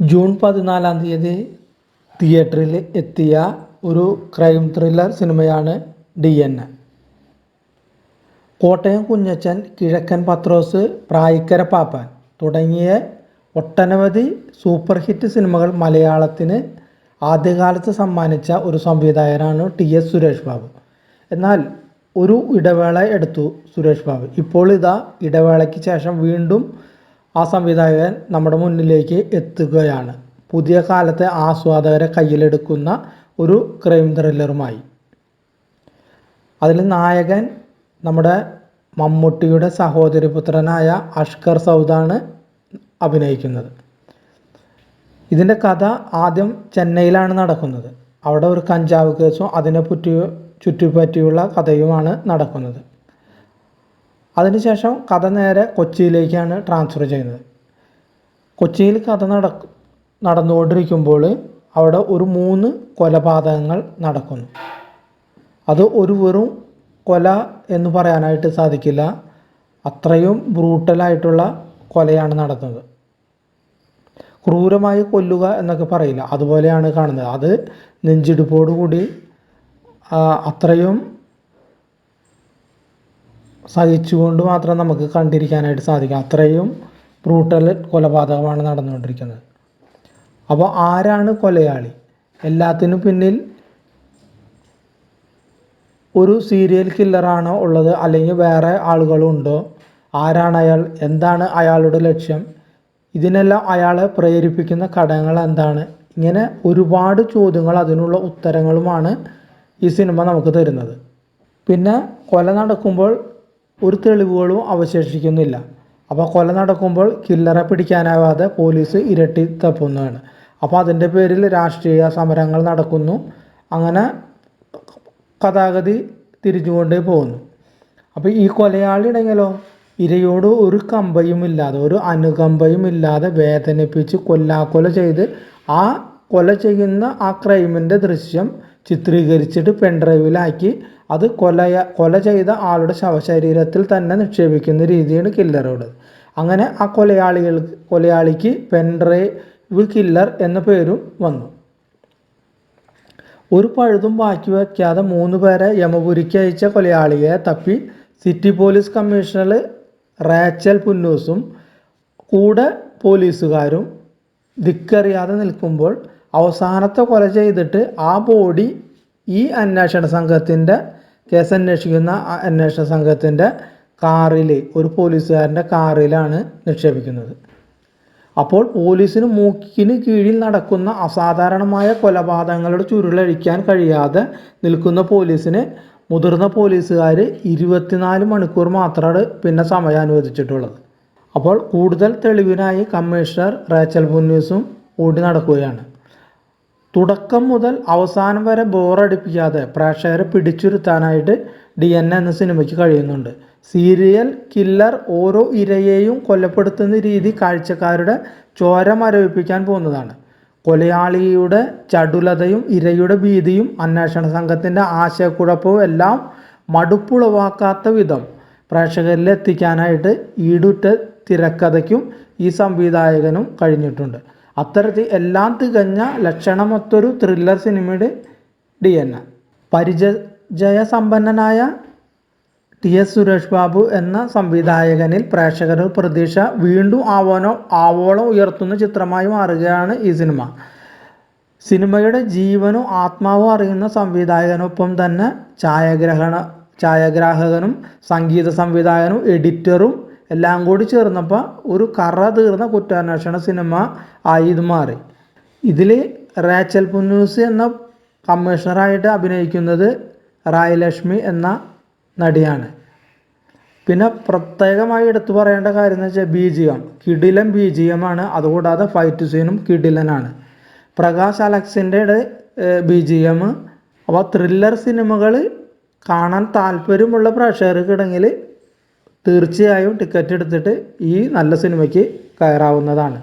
June 14 തിയേറ്ററിൽ എത്തിയ ഒരു ക്രൈം ത്രില്ലർ സിനിമയാണ് DN. കോട്ടയം കുഞ്ഞച്ചൻ, കിഴക്കൻ പത്രോസ്, പ്രായിക്കര പാപ്പാൻ തുടങ്ങിയ ഒട്ടനവധി സൂപ്പർ ഹിറ്റ് സിനിമകൾ മലയാളത്തിന് ആദ്യകാലത്ത് സമ്മാനിച്ച ഒരു സംവിധായകനാണ് TS സുരേഷ് ബാബു. എന്നാൽ ഒരു ഇടവേള എടുത്തു സുരേഷ് ബാബു. ഇപ്പോൾ ഇതാ ഇടവേളയ്ക്ക് ശേഷം വീണ്ടും ആ സംവിധായകൻ നമ്മുടെ മുന്നിലേക്ക് എത്തുകയാണ്. പുതിയ കാലത്തെ ആസ്വാദകരെ കയ്യിലെടുക്കുന്ന ഒരു ക്രൈം ത്രില്ലറുമായി. അതിൽ നായകൻ നമ്മുടെ മമ്മൂട്ടിയുടെ സഹോദരപുത്രനായ അഷ്കർ സൗദാണ് അഭിനയിക്കുന്നത്. ഇതിൻ്റെ കഥ ആദ്യം ചെന്നൈയിലാണ് നടക്കുന്നത്. അവിടെ ഒരു കഞ്ചാവ് കേസും അതിനെ ചുറ്റിപ്പറ്റിയുള്ള കഥയുമാണ് നടക്കുന്നത്. അതിനുശേഷം കഥ നേരെ കൊച്ചിയിലേക്കാണ് ട്രാൻസ്ഫർ ചെയ്യുന്നത്. കൊച്ചിയിൽ കഥ നടന്നുകൊണ്ടിരിക്കുമ്പോൾ അവിടെ ഒരു 3 കൊലപാതകങ്ങൾ നടക്കുന്നു. അത് ഒരു വെറും കൊല എന്ന് പറയാനായിട്ട് സാധിക്കില്ല. അത്രയും ബ്രൂട്ടലായിട്ടുള്ള കൊലയാണ് നടന്നത്. ക്രൂരമായി കൊല്ലുക എന്നൊക്കെ പറയില്ല, അതുപോലെയാണ് കാണുന്നത്. അത് നെഞ്ചിടിപ്പോടുകൂടി അത്രയും സഹിച്ചുകൊണ്ട് മാത്രം നമുക്ക് കണ്ടിരിക്കാനായിട്ട് സാധിക്കും. അത്രയും ബ്രൂട്ടൽ കൊലപാതകമാണ് നടന്നുകൊണ്ടിരിക്കുന്നത്. അപ്പോൾ ആരാണ് കൊലയാളി? എല്ലാത്തിനും പിന്നിൽ ഒരു സീരിയൽ കില്ലറാണോ ഉള്ളത്, അല്ലെങ്കിൽ വേറെ ആളുകളുണ്ടോ? ആരാണ് അയാൾ? എന്താണ് അയാളുടെ ലക്ഷ്യം? ഇതിനെല്ലാം അയാളെ പ്രേരിപ്പിക്കുന്ന ഘടകങ്ങൾ എന്താണ്? ഇങ്ങനെ ഒരുപാട് ചോദ്യങ്ങൾ, അതിനുള്ള ഉത്തരങ്ങളുമാണ് ഈ സിനിമ നമുക്ക് തരുന്നത്. പിന്നെ കൊല നടക്കുമ്പോൾ ഒരു തെളിവുകളും അവശേഷിക്കുന്നില്ല. അപ്പോൾ കൊല നടക്കുമ്പോൾ കില്ലറെ പിടിക്കാനാവാതെ പോലീസ് ഇരട്ടി തപ്പുന്നതാണ്. അപ്പോൾ അതിൻ്റെ പേരിൽ രാഷ്ട്രീയ സമരങ്ങൾ നടക്കുന്നു. അങ്ങനെ കഥാഗതി തിരിഞ്ഞുകൊണ്ടേ പോകുന്നു. അപ്പോൾ ഈ കൊലയാളിയുടെങ്കിലോ ഇരയോട് ഒരു കമ്പയും ഇല്ലാതെ, ഒരു അനുകമ്പയും ഇല്ലാതെ വേദനിപ്പിച്ച് കൊല്ലാക്കൊല ചെയ്ത് ആ കൊല ചെയ്യുന്ന ആ ക്രൈമിൻ്റെ ദൃശ്യം ചിത്രീകരിച്ചിട്ട് പെൻഡ്രൈവിലാക്കി അത് കൊല ചെയ്ത ആളുടെ ശവശരീരത്തിൽ തന്നെ നിക്ഷേപിക്കുന്ന രീതിയാണ് കില്ലറോട്. അങ്ങനെ ആ കൊലയാളിക്ക് പെൻഡ്രൈവ് കില്ലർ എന്ന പേരും വന്നു. ഒരു പഴുതും ബാക്കി വയ്ക്കാതെ 3 പേരെ യമപുരിക്ക് അയച്ച കൊലയാളിയെ തപ്പി സിറ്റി പോലീസ് കമ്മീഷണർ റേച്ചൽ പുന്നൂസും കൂടെ പോലീസുകാരും ദിക്കറിയാതെ നിൽക്കുമ്പോൾ അവസാനത്തെ കൊല ചെയ്തിട്ട് ആ ബോഡി ഈ കേസന്വേഷിക്കുന്ന അന്വേഷണ സംഘത്തിൻ്റെ കാറിൽ, ഒരു പോലീസുകാരൻ്റെ കാറിലാണ് നിക്ഷേപിക്കുന്നത്. അപ്പോൾ പോലീസിന് മൂക്കിന് കീഴിൽ നടക്കുന്ന അസാധാരണമായ കൊലപാതകങ്ങളുടെ ചുരുളഴിക്കാൻ കഴിയാതെ നിൽക്കുന്ന പോലീസിന് മുതിർന്ന പോലീസുകാർ 24 മണിക്കൂർ മാത്രമാണ് പിന്നെ സമയം അനുവദിച്ചിട്ടുള്ളത്. അപ്പോൾ കൂടുതൽ തെളിവിനായി കമ്മീഷണർ റേച്ചൽ പുന്നൂസും ഓടി നടക്കുകയാണ്. തുടക്കം മുതൽ അവസാനം വരെ ബോറടിപ്പിക്കാതെ പ്രേക്ഷകരെ പിടിച്ചിരുത്താനായിട്ട് DN എന്ന സിനിമയ്ക്ക് കഴിയുന്നുണ്ട്. സീരിയൽ കില്ലർ ഓരോ ഇരയെയും കൊലപ്പെടുത്തുന്ന രീതി കാഴ്ചക്കാരുടെ ചോര മരവിപ്പിക്കാൻ പോകുന്നതാണ്. കൊലയാളിയുടെ ചടുലതയും ഇരയുടെ ഭീതിയും അന്വേഷണ സംഘത്തിൻ്റെ ആശയക്കുഴപ്പവും എല്ലാം മടുപ്പുളവാക്കാത്ത വിധം പ്രേക്ഷകരിൽ എത്തിക്കാനായിട്ട് ഈടുറ്റ തിരക്കഥയ്ക്കും ഈ സംവിധായകനും കഴിഞ്ഞിട്ടുണ്ട്. അത്തരത്തിൽ എല്ലാം തികഞ്ഞ ലക്ഷണമൊത്തൊരു ത്രില്ലർ സിനിമയുടെ DN. പരിചയസമ്പന്നനായ TS സുരേഷ് ബാബു എന്ന സംവിധായകനിൽ പ്രേക്ഷകരുടെ പ്രതീക്ഷ വീണ്ടും ആവോളം ഉയർത്തുന്ന ചിത്രമായി മാറുകയാണ് ഈ സിനിമ. സിനിമയുടെ ജീവനും ആത്മാവും അറിയുന്ന സംവിധായകനൊപ്പം തന്നെ ഛായാഗ്രാഹകനും സംഗീത സംവിധായകനും എഡിറ്ററും എല്ലാം കൂടി ചേർന്നപ്പോൾ ഒരു കറ തീർന്ന കുറ്റാന്വേഷണ സിനിമ ആയി ഇത് മാറി. ഇതിൽ റേച്ചൽ പുന്നൂസ് എന്ന കമ്മീഷണറായിട്ട് അഭിനയിക്കുന്നത് റായലക്ഷ്മി എന്ന നടിയാണ്. പിന്നെ പ്രത്യേകമായി എടുത്തു പറയേണ്ട കാര്യം എന്ന് വെച്ചാൽ BGM, കിടിലൻ BGM ആണ്. അതുകൂടാതെ ഫൈറ്റ് സീനും കിടിലനാണ്. പ്രകാശ് അലക്സിൻ്റെ BGM. അപ്പോൾ ത്രില്ലർ സിനിമകൾ കാണാൻ താല്പര്യമുള്ള പ്രേക്ഷകർക്കിടയിൽ തീർച്ചയായും ടിക്കറ്റ് എടുത്തിട്ട് ഈ നല്ല സിനിമയ്ക്ക് കയറാവുന്നതാണ്.